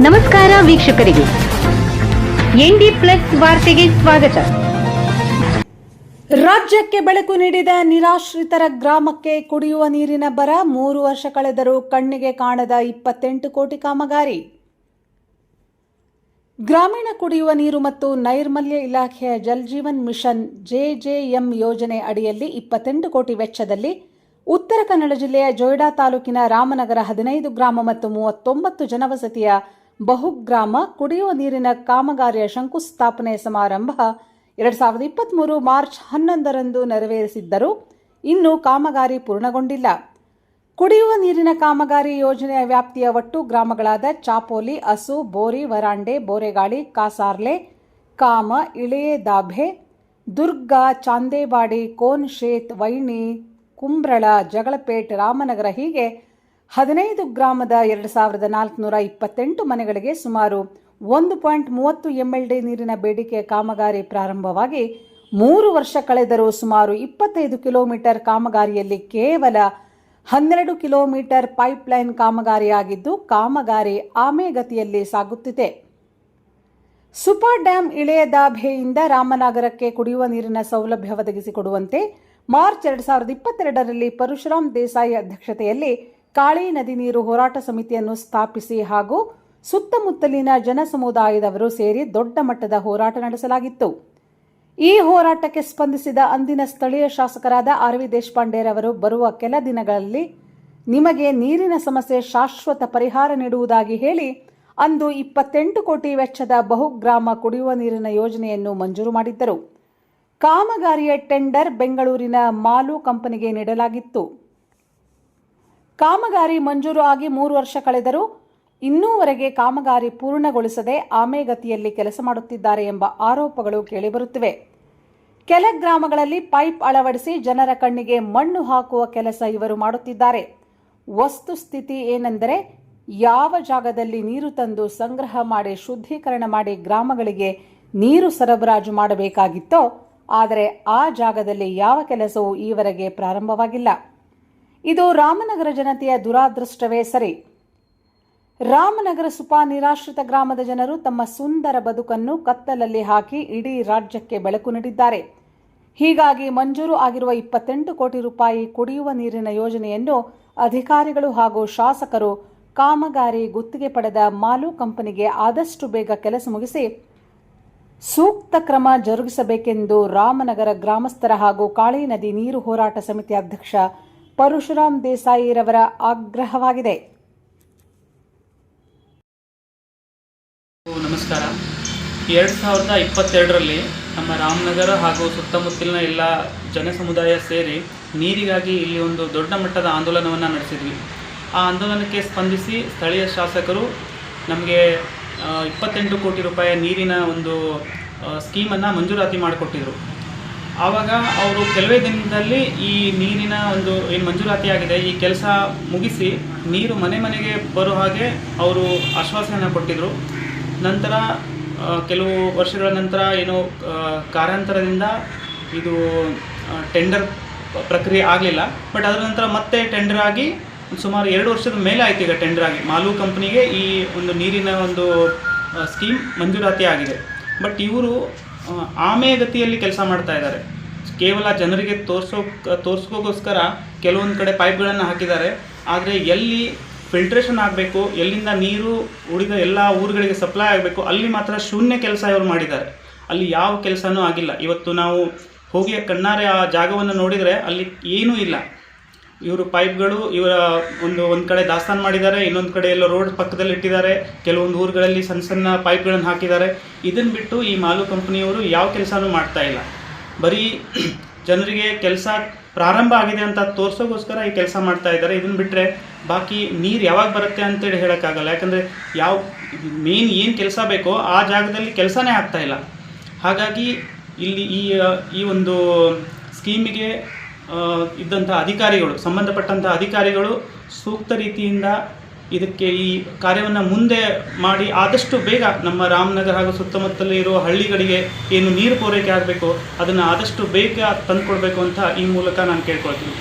ನಮಸ್ಕಾರ ವೀಕ್ಷಕರಿಗೆ, ND plus ವಾರ್ತೆಗೆ ಸ್ವಾಗತ. ರಾಜ್ಯಕ್ಕೆ ಬೆಳಕು ನೀಡಿದ ನಿರಾಶ್ರಿತರ ಗ್ರಾಮಕ್ಕೆ ಕುಡಿಯುವ ನೀರಿನ ಬರ. 3 ವರ್ಷ ಕಳೆದರೂ ಕಣ್ಣಿಗೆ ಕಾಣದ 28 ಕೋಟಿ ಕಾಮಗಾರಿ. ಗ್ರಾಮೀಣ ಕುಡಿಯುವ ನೀರು ಮತ್ತು ನೈರ್ಮಲ್ಯ ಇಲಾಖೆಯ ಜಲ್ ಜೀವನ್ ಮಿಷನ್ ಜೆಜೆಎಂ ಯೋಜನೆ ಅಡಿಯಲ್ಲಿ 28 ಕೋಟಿ ವೆಚ್ಚದಲ್ಲಿ ಉತ್ತರ ಕನ್ನಡ ಜಿಲ್ಲೆಯ ಜೊಯ್ಡಾ ತಾಲೂಕಿನ ರಾಮನಗರ 15 ಗ್ರಾಮ ಮತ್ತು 39 ಜನವಸತಿಯ ಬಹುಗ್ರಾಮ ಕುಡಿಯುವ ನೀರಿನ ಕಾಮಗಾರಿಯ ಶಂಕುಸ್ಥಾಪನೆ ಸಮಾರಂಭ 2023 ಮಾರ್ಚ್ 11ರಂದು ನೆರವೇರಿಸಿದ್ದರೂ ಇನ್ನೂ ಕಾಮಗಾರಿ ಪೂರ್ಣಗೊಂಡಿಲ್ಲ. ಕುಡಿಯುವ ನೀರಿನ ಕಾಮಗಾರಿ ಯೋಜನೆಯ ವ್ಯಾಪ್ತಿಯ ಒಟ್ಟು ಗ್ರಾಮಗಳಾದ ಚಾಪೋಲಿ, ಅಸು, ಬೋರಿ, ವರಾಂಡೆ, ಬೋರೆಗಾಳಿ, ಕಾಸಾರ್ಲೆ, ಕಾಮ, ಇಳೆಯೇ ದಾಭೆ, ದುರ್ಗಾ, ಚಾಂದೇವಾಡಿ, ಕೋನ್ಶೇತ್, ವೈಣಿ, ಕುಂಬ್ರಳ, ಜಗಳಪೇಟ್, ರಾಮನಗರ ಹೀಗೆ 15 ಗ್ರಾಮದ 2428 ಮನೆಗಳಿಗೆ ಸುಮಾರು 1.30 MLD ನೀರಿನ ಬೇಡಿಕೆ ಕಾಮಗಾರಿ ಪ್ರಾರಂಭವಾಗಿ 3 ವರ್ಷ ಕಳೆದರೂ ಸುಮಾರು 25 ಕಿಲೋಮೀಟರ್ ಕಾಮಗಾರಿಯಲ್ಲಿ ಕೇವಲ 12 ಕಿಲೋಮೀಟರ್ ಪೈಪ್ಲೈನ್ ಕಾಮಗಾರಿಯಾಗಿದ್ದು ಕಾಮಗಾರಿ ಆಮೆಗತಿಯಲ್ಲಿ ಸಾಗುತ್ತಿದೆ. ಸುಪಾ ಡ್ಯಾಂ ಇಳೆಯ ದಾಭೆಯಿಂದ ರಾಮನಗರಕ್ಕೆ ಕುಡಿಯುವ ನೀರಿನ ಸೌಲಭ್ಯ ಒದಗಿಸಿಕೊಡುವಂತೆ ಮಾರ್ಚ್ 2022ರಲ್ಲಿ ಪರಶುರಾಮ್ ದೇಸಾಯಿ ಅಧ್ಯಕ್ಷತೆಯಲ್ಲಿ ಕಾಳಿ ನದಿ ನೀರು ಹೋರಾಟ ಸಮಿತಿಯನ್ನು ಸ್ಥಾಪಿಸಿ ಹಾಗೂ ಸುತ್ತಮುತ್ತಲಿನ ಜನಸಮುದಾಯದವರು ಸೇರಿ ದೊಡ್ಡ ಮಟ್ಟದ ಹೋರಾಟ ನಡೆಸಲಾಗಿತ್ತು. ಈ ಹೋರಾಟಕ್ಕೆ ಸ್ಪಂದಿಸಿದ ಅಂದಿನ ಸ್ಥಳೀಯ ಶಾಸಕರಾದ ಆರ್.ವಿ. ದೇಶಪಾಂಡೆರವರು ಬರುವ ಕೆಲ ದಿನಗಳಲ್ಲಿ ನಿಮಗೆ ನೀರಿನ ಸಮಸ್ಯೆ ಶಾಶ್ವತ ಪರಿಹಾರ ನೀಡುವುದಾಗಿ ಹೇಳಿ ಅಂದು 28 ಕೋಟಿ ವೆಚ್ಚದ ಬಹುಗ್ರಾಮ ಕುಡಿಯುವ ನೀರಿನ ಯೋಜನೆಯನ್ನು ಮಂಜೂರು ಮಾಡಿದ್ದರು. ಕಾಮಗಾರಿಯ ಟೆಂಡರ್ ಬೆಂಗಳೂರಿನ ಮಾಲು ಕಂಪನಿಗೆ ನೀಡಲಾಗಿತ್ತು. ಕಾಮಗಾರಿ ಮಂಜೂರು ಆಗಿ 3 ವರ್ಷ ಕಳೆದರೂ ಇನ್ನೂವರೆಗೆ ಕಾಮಗಾರಿ ಪೂರ್ಣಗೊಳಿಸದೆ ಆಮೆಗತಿಯಲ್ಲಿ ಕೆಲಸ ಮಾಡುತ್ತಿದ್ದಾರೆ ಎಂಬ ಆರೋಪಗಳು ಕೇಳಿಬರುತ್ತಿವೆ. ಕೆಲ ಗ್ರಾಮಗಳಲ್ಲಿ ಪೈಪ್ ಅಳವಡಿಸಿ ಜನರ ಕಣ್ಣಿಗೆ ಮಣ್ಣು ಹಾಕುವ ಕೆಲಸ ಇವರು ಮಾಡುತ್ತಿದ್ದಾರೆ. ವಸ್ತುಸ್ಥಿತಿ ಏನೆಂದರೆ ಯಾವ ಜಾಗದಲ್ಲಿ ನೀರು ತಂದು ಸಂಗ್ರಹ ಮಾಡಿ ಶುದ್ಧೀಕರಣ ಮಾಡಿ ಗ್ರಾಮಗಳಿಗೆ ನೀರು ಸರಬರಾಜು ಮಾಡಬೇಕಾಗಿತ್ತೋ ಆದರೆ ಆ ಜಾಗದಲ್ಲಿ ಯಾವ ಕೆಲಸವೂ ಈವರೆಗೆ ಪ್ರಾರಂಭವಾಗಿಲ್ಲ. ಇದು ರಾಮನಗರ ಜನತೆಯ ದುರಾದೃಷ್ಟವೇ ಸರಿ. ರಾಮನಗರ ಸುಪಾ ನಿರಾಶ್ರಿತ ಗ್ರಾಮದ ಜನರು ತಮ್ಮ ಸುಂದರ ಬದುಕನ್ನು ಕತ್ತಲಲ್ಲಿ ಹಾಕಿ ಇಡೀ ರಾಜ್ಯಕ್ಕೆ ಬೆಳಕು ನೀಡಿದ್ದಾರೆ. ಹೀಗಾಗಿ ಮಂಜೂರು ಆಗಿರುವ 28 ಕೋಟಿ ರೂಪಾಯಿ ಕುಡಿಯುವ ನೀರಿನ ಯೋಜನೆಯನ್ನು ಅಧಿಕಾರಿಗಳು ಹಾಗೂ ಶಾಸಕರು ಕಾಮಗಾರಿ ಗುತ್ತಿಗೆ ಪಡೆದ ಮಾಲು ಕಂಪನಿಗೆ ಆದಷ್ಟು ಬೇಗ ಕೆಲಸ ಮುಗಿಸಿ ಸೂಕ್ತ ಕ್ರಮ ಜರುಗಿಸಬೇಕೆಂದು ರಾಮನಗರ ಗ್ರಾಮಸ್ಥರ ಹಾಗೂ ಕಾಳಿ ನದಿ ನೀರು ಹೋರಾಟ ಸಮಿತಿ ಅಧ್ಯಕ್ಷ ಪರಶುರಾಮ್ ದೇಸಾಯಿರವರ ಆಗ್ರಹವಾಗಿದೆ. ನಮಸ್ಕಾರ. 2022ರಲ್ಲಿ ನಮ್ಮ ರಾಮನಗರ ಹಾಗೂ ಸುತ್ತಮುತ್ತಲಿನ ಎಲ್ಲ ಜನಸಮುದಾಯ ಸೇರಿ ನೀರಿಗಾಗಿ ಇಲ್ಲಿ ಒಂದು ದೊಡ್ಡ ಮಟ್ಟದ ಆಂದೋಲನವನ್ನು ನಡೆಸಿದ್ವಿ. ಆ ಆಂದೋಲನಕ್ಕೆ ಸ್ಪಂದಿಸಿ ಸ್ಥಳೀಯ ಶಾಸಕರು ನಮಗೆ 28 ಕೋಟಿ ರೂಪಾಯಿ ನೀರಿನ ಒಂದು ಸ್ಕೀಮನ್ನು ಮಂಜೂರಾತಿ ಮಾಡಿಕೊಟ್ಟಿದ್ರು. ಆವಾಗ ಅವರು ಕೆಲವೇ ದಿನದಲ್ಲಿ ಈ ನೀರಿನ ಒಂದು ಏನು ಮಂಜೂರಾತಿ ಆಗಿದೆ ಈ ಕೆಲಸ ಮುಗಿಸಿ ನೀರು ಮನೆ ಮನೆಗೆ ಬರೋ ಹಾಗೆ ಅವರು ಆಶ್ವಾಸನೆ ಕೊಟ್ಟಿದ್ದರು. ನಂತರ ಕೆಲವು ವರ್ಷಗಳ ನಂತರ ಏನು ಕಾರಣಾಂತರದಿಂದ ಇದು ಟೆಂಡರ್ ಪ್ರಕ್ರಿಯೆ ಆಗಲಿಲ್ಲ. ಬಟ್ ಅದರ ನಂತರ ಮತ್ತೆ ಟೆಂಡರ್ ಆಗಿ ಸುಮಾರು 2 ವರ್ಷದ ಮೇಲೆ ಆಯಿತು. ಈಗ ಟೆಂಡರ್ ಆಗಿ ಮಾಲು ಕಂಪ್ನಿಗೆ ಈ ಒಂದು ನೀರಿನ ಒಂದು ಸ್ಕೀಮ್ ಮಂಜೂರಾತಿ ಆಗಿದೆ. ಬಟ್ ಇವರು ಆಮೆಗತಿಯಲ್ಲಿ ಕೆಲಸ ಮಾಡ್ತಾ ಇದ್ದಾರೆ. ಕೇವಲ ಜನರಿಗೆ ತೋರಿಸೋಕ್ಕೋಸ್ಕರ ಕೆಲವೊಂದು ಕಡೆ ಪೈಪ್ಗಳನ್ನು ಹಾಕಿದ್ದಾರೆ. ಆದರೆ ಎಲ್ಲಿ ಫಿಲ್ಟ್ರೇಷನ್ ಆಗಬೇಕು, ಎಲ್ಲಿಂದ ನೀರು ಉಳಿದ ಎಲ್ಲ ಊರುಗಳಿಗೆ ಸಪ್ಲೈ ಆಗಬೇಕು ಅಲ್ಲಿ ಮಾತ್ರ ಶೂನ್ಯ ಕೆಲಸ ಇವರು ಮಾಡಿದ್ದಾರೆ. ಅಲ್ಲಿ ಯಾವ ಕೆಲಸನೂ ಆಗಿಲ್ಲ. ಇವತ್ತು ನಾವು ಹೋಗಿ ಕಣ್ಣಾರೆ ಆ ಜಾಗವನ್ನು ನೋಡಿದರೆ ಅಲ್ಲಿ ಏನೂ ಇಲ್ಲ. ಇವರು ಪೈಪ್ಗಳು ಇವರ ಒಂದು ಕಡೆ ದಾಸ್ತಾನು ಮಾಡಿದ್ದಾರೆ, ಇನ್ನೊಂದು ಕಡೆ ಎಲ್ಲ ರೋಡ್ ಪಕ್ಕದಲ್ಲಿ ಇಟ್ಟಿದ್ದಾರೆ. ಕೆಲವೊಂದು ಊರುಗಳಲ್ಲಿ ಸಣ್ಣ ಸಣ್ಣ ಪೈಪ್ಗಳನ್ನು ಹಾಕಿದ್ದಾರೆ. ಇದನ್ನು ಬಿಟ್ಟು ಈ ಮಾಲು ಕಂಪ್ನಿಯವರು ಯಾವ ಕೆಲಸನೂ ಮಾಡ್ತಾ ಇಲ್ಲ. ಬರೀ ಜನರಿಗೆ ಕೆಲಸ ಪ್ರಾರಂಭ ಆಗಿದೆ ಅಂತ ತೋರಿಸೋಕ್ಕೋಸ್ಕರ ಈ ಕೆಲಸ ಮಾಡ್ತಾ ಇದ್ದಾರೆ. ಇದನ್ನು ಬಿಟ್ಟರೆ ಬಾಕಿ ನೀರು ಯಾವಾಗ ಬರುತ್ತೆ ಅಂತೇಳಿ ಹೇಳೋಕ್ಕಾಗಲ್ಲ. ಯಾಕಂದರೆ ಯಾವ ಮೇನ್ ಏನು ಕೆಲಸ ಬೇಕೋ ಆ ಜಾಗದಲ್ಲಿ ಕೆಲಸನೇ ಆಗ್ತಾ ಇಲ್ಲ. ಹಾಗಾಗಿ ಇಲ್ಲಿ ಈ ಒಂದು ಸ್ಕೀಮಿಗೆ ಇದ್ದಂಥ ಅಧಿಕಾರಿಗಳು, ಸಂಬಂಧಪಟ್ಟಂಥ ಅಧಿಕಾರಿಗಳು ಸೂಕ್ತ ರೀತಿಯಿಂದ ಇದಕ್ಕೆ ಈ ಕಾರ್ಯವನ್ನು ಮುಂದೆ ಮಾಡಿ ಆದಷ್ಟು ಬೇಗ ನಮ್ಮ ರಾಮನಗರ ಹಾಗೂ ಸುತ್ತಮುತ್ತಲು ಇರುವ ಹಳ್ಳಿಗಳಿಗೆ ಏನು ನೀರು ಪೂರೈಕೆ ಆಗಬೇಕು ಅದನ್ನು ಆದಷ್ಟು ಬೇಗ ತಂದುಕೊಡ್ಬೇಕು ಅಂತ ಈ ಮೂಲಕ ನಾನು ಕೇಳ್ಕೊಳ್ತೀನಿ.